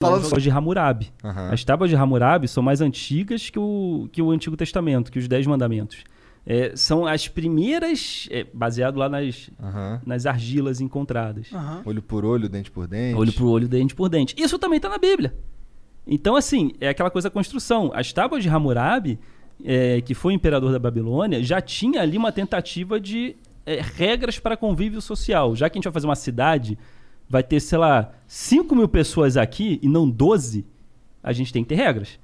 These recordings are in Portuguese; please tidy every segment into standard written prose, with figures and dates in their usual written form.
As tábuas de Hammurabi. Aham. As tábuas de Hammurabi são mais antigas que o Antigo Testamento, que os 10 Mandamentos. São as primeiras, baseado lá Aham. nas argilas encontradas. Aham. Olho por olho, dente por dente. Olho por olho, dente por dente. Isso também está na Bíblia. Então, assim, é aquela coisa da construção. As tábuas de Hammurabi, que foi o imperador da Babilônia, já tinha ali uma tentativa de regras para convívio social. Já que a gente vai fazer uma cidade, vai ter, sei lá, 5 mil pessoas aqui e não 12, a gente tem que ter regras.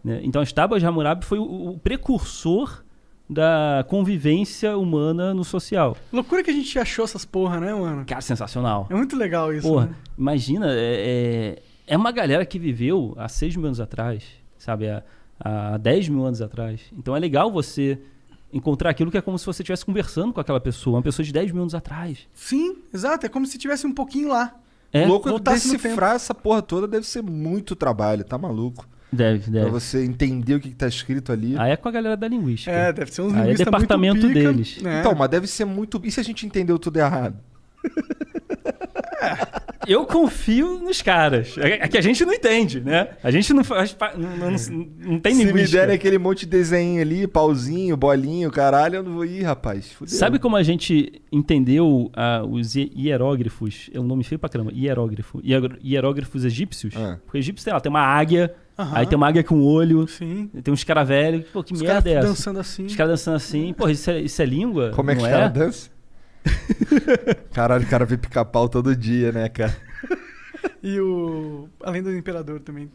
Né? Então, as tábuas de Hammurabi foi o precursor da convivência humana no social. Loucura que a gente achou essas porra, né, mano? Cara, sensacional. É muito legal isso, Porra, né? imagina, é uma galera que viveu há 6 mil anos atrás, sabe? Há 10 mil anos atrás. Então é legal você encontrar aquilo que é como se você estivesse conversando com aquela pessoa, uma pessoa de 10 mil anos atrás. Sim, exato. É como se tivesse um pouquinho lá. Louco, voltasse no decifrar essa porra toda deve ser muito trabalho, tá maluco? Deve. Pra você entender o que tá escrito ali. Aí é com a galera da linguística. Deve ser uns Aí é linguistas departamento muito pica, deles. né? Então, mas deve ser muito... E se a gente entendeu tudo errado? Eu confio nos caras. É que a gente não entende, né? A gente não faz... Não tem Se me linguística. derem aquele monte de desenho ali, pauzinho, bolinho, caralho, eu não vou ir, rapaz. Fudeu. Sabe como a gente entendeu os hierógrafos? É um nome feio pra caramba. Hierógrafo. Hierógrafos egípcios? Porque egípcio, sei lá, tem uma águia, Aham. aí tem uma águia com olho, Sim. tem uns caras velhos. Pô, que Os merda caras é essa? dançando assim. Os caras dançando assim. Pô, isso é língua? Como é que não os caras dançam? Caralho, o cara vê pica-pau todo dia, né, cara? E além do Imperador também.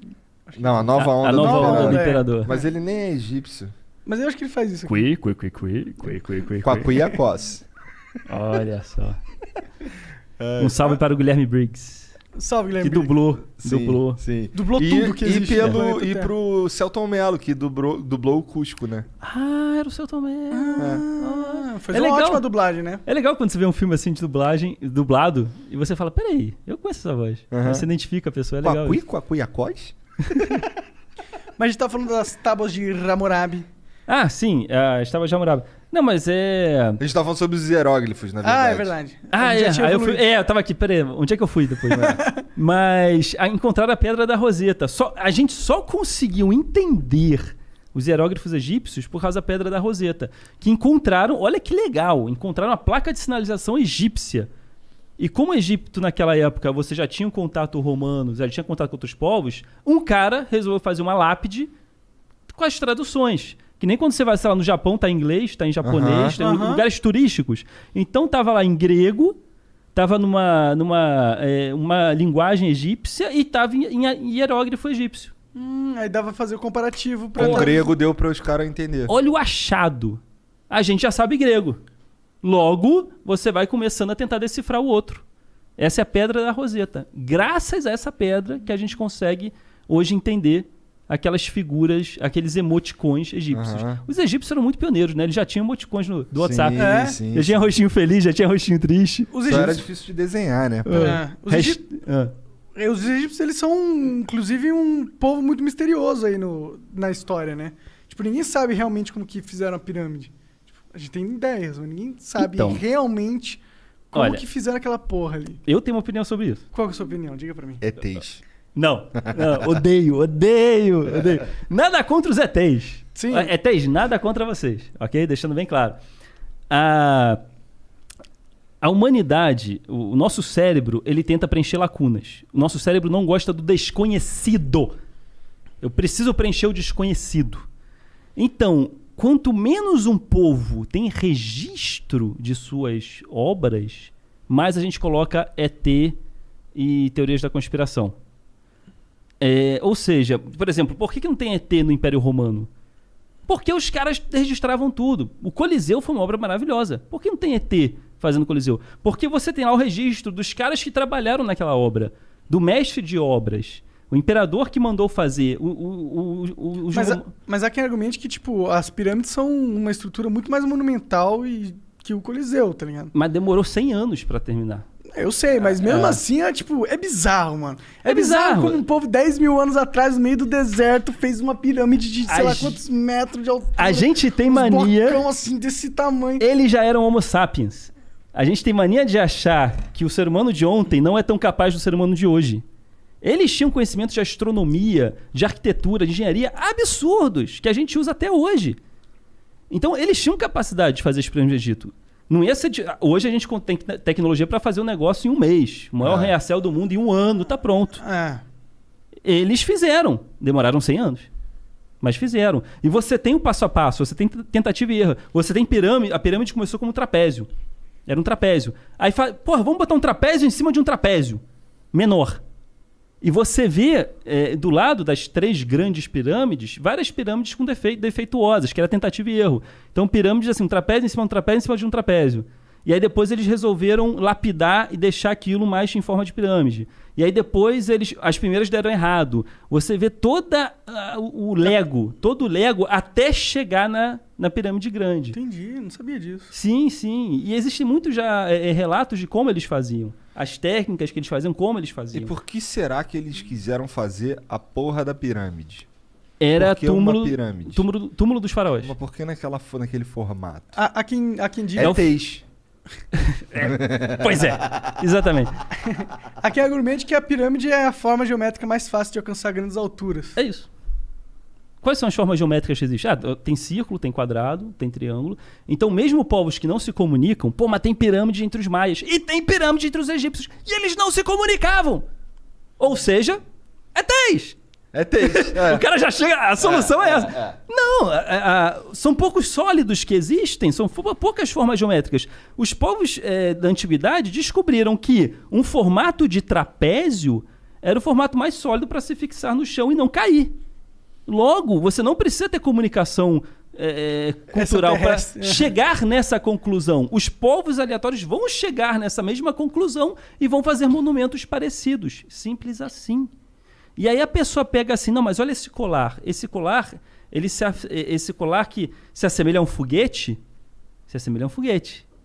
Acho que- Não, a nova onda A nova do onda do Imperador. imperador. Mas ele nem é egípcio. Mas eu acho que ele faz isso aqui. Quacuiacós. Olha só. Um salve para o Guilherme Briggs, Salve, que Guilherme. dublou. Sim. Dublou tudo que existe no planeta E Terra. pro Celton Mello, que dublou o Cusco, né? Ah, era o seu Tomé. Fez É uma legal. ótima dublagem, né? É legal quando você vê um filme assim de dublagem, dublado, e você fala, peraí, eu conheço essa voz. Aham. Você identifica a pessoa, é legal. isso. Quacuiacós? Mas a gente tá falando das tábuas de Hammurabi. Ah, sim, estava já morava. Não, mas A gente tá falando sobre os hieróglifos, na verdade. Ah, é verdade. Ah, A gente já tinha aí eu fui. evoluído. Eu tava aqui, peraí, onde é que eu fui depois? Mas encontraram a Pedra da Roseta. A gente só conseguiu entender os hieróglifos egípcios por causa da Pedra da Roseta. Que encontraram, olha que legal, encontraram a placa de sinalização egípcia. E como o Egito, naquela época, você já tinha um contato romano, já tinha contato com outros povos, um cara resolveu fazer uma lápide com as traduções. Que nem quando você vai, sei lá, no Japão, tá em inglês, tá em japonês, tem lugares turísticos. Então tava lá em grego, tava numa uma linguagem egípcia e tava em hierógrafo egípcio. Aí dava pra fazer o comparativo pra... O grego deu para os caras entender. Olha o achado. A gente já sabe grego. Logo, você vai começando a tentar decifrar o outro. Essa é a Pedra da Roseta. Graças a essa pedra que a gente consegue hoje entender aquelas figuras, aqueles emoticons egípcios. Aham. Os egípcios eram muito pioneiros, né? Eles já tinham emoticons do WhatsApp. Sim, Já tinha rostinho feliz, já tinha rostinho triste. Os Só era egípcios, difícil de desenhar, né? os egípcios, eles são, inclusive, um povo muito misterioso aí na história, né? Tipo, ninguém sabe realmente como que fizeram a pirâmide. Tipo, a gente tem ideias, mas ninguém sabe Então. realmente como Olha, que fizeram aquela porra ali. Eu tenho uma opinião sobre isso. Qual que é a sua opinião? Diga pra mim. ETs. Não, odeio. Nada contra os ETs. Sim. ETs, nada contra vocês, ok? Deixando bem claro. A humanidade, o nosso cérebro, ele tenta preencher lacunas. O nosso cérebro não gosta do desconhecido. Eu preciso preencher o desconhecido. Então, quanto menos um povo tem registro de suas obras, mais a gente coloca ET e teorias da conspiração. Ou seja, por exemplo, por que não tem ET no Império Romano? Porque os caras registravam tudo. O Coliseu foi uma obra maravilhosa. Por que não tem ET fazendo o Coliseu? Porque você tem lá o registro dos caras que trabalharam naquela obra, do mestre de obras, o imperador que mandou fazer, Mas há quem argumente que, tipo, as pirâmides são uma estrutura muito mais monumental que o Coliseu, tá ligado? Mas demorou 100 anos pra terminar. Eu sei, mas mesmo assim é bizarro, mano. É bizarro como um povo 10 mil anos atrás, no meio do deserto, fez uma pirâmide de sei lá quantos metros de altura. A gente tem uns mania... blocão assim, desse tamanho. Eles já eram homo sapiens. A gente tem mania de achar que o ser humano de ontem não é tão capaz do ser humano de hoje. Eles tinham conhecimentos de astronomia, de arquitetura, de engenharia absurdos, que a gente usa até hoje. Então, eles tinham capacidade de fazer as pirâmides do Egito. Não ia ser hoje a gente tem tecnologia para fazer um negócio em um mês. O maior arranha-céu do mundo em 1 ano, tá pronto. Eles fizeram. Demoraram 100 anos. Mas fizeram. E você tem o passo a passo, você tem tentativa e erro. Você tem pirâmide. A pirâmide começou como um trapézio. Era um trapézio. Aí fala, porra, vamos botar um trapézio em cima de um trapézio menor. E você vê, do lado das 3 grandes pirâmides, várias pirâmides com defeituosas, que era tentativa e erro. Então, pirâmides assim, um trapézio em cima de um trapézio em cima de um trapézio. E aí depois eles resolveram lapidar e deixar aquilo mais em forma de pirâmide. E aí depois as primeiras deram errado. Você vê todo o Lego até chegar na pirâmide grande. Entendi, não sabia disso. Sim, sim. E existem muitos já relatos de como eles faziam. As técnicas que eles faziam, como eles faziam. E por que será que eles quiseram fazer a porra da pirâmide? Era uma pirâmide. Túmulo dos faraós. Mas por que naquele formato? Há quem diga... Pois é, exatamente. Há quem argumente que a pirâmide é a forma geométrica mais fácil de alcançar grandes alturas. É isso. Quais são as formas geométricas que existem? Tem círculo, tem quadrado, tem triângulo. Então, mesmo povos que não se comunicam, mas tem pirâmide entre os maias e tem pirâmide entre os egípcios. E eles não se comunicavam. Ou seja, é 10. O cara já chega... A solução é essa. Não, são poucos sólidos que existem, são poucas formas geométricas. Os povos da antiguidade descobriram que um formato de trapézio era o formato mais sólido para se fixar no chão e não cair. Logo, você não precisa ter comunicação cultural para chegar nessa conclusão. Os povos aleatórios vão chegar nessa mesma conclusão e vão fazer monumentos parecidos. Simples assim. E aí a pessoa pega assim, não, mas olha esse colar. Esse colar que se assemelha a um foguete,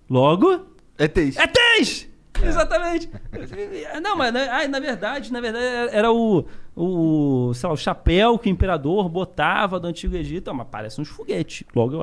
Logo... ETs. Exatamente. Não, mas na verdade era o chapéu que o imperador botava do Antigo Egito. Mas parece uns foguetes. Logo eu